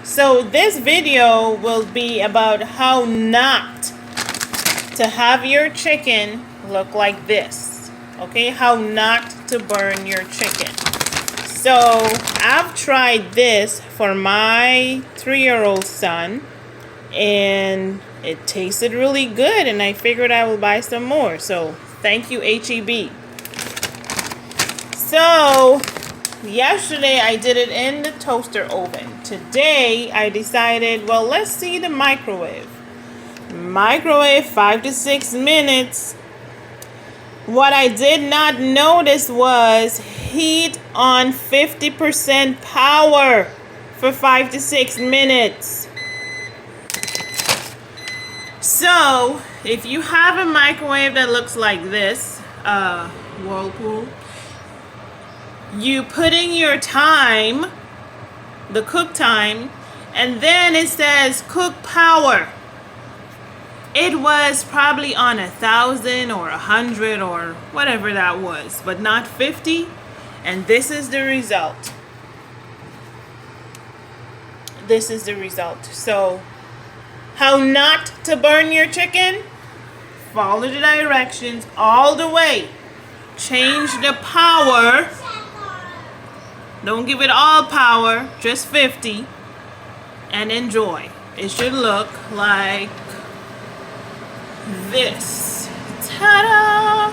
So this video will be about how not to have your chicken look like this. Okay, how not to burn your chicken. So I've tried this for my 3-year-old son, and it tasted really good, and I figured I will buy some more. So thank you, HEB. So yesterday I did it in the toaster oven. Today I decided, well, let's see the microwave. Microwave 5 to 6 minutes. What I did not notice was heat on 50% power for 5 to 6 minutes. So if you have a microwave that looks like this, Whirlpool, you put in your time, the cook time, and then it says cook power. It was probably on 1,000 or 100 or whatever that was, but not 50. And this is the result. This is the result. So, how not to burn your chicken? Follow the directions all the way. Change the power. Don't give it all power, just 50. And enjoy. It should look like this. Ta-da!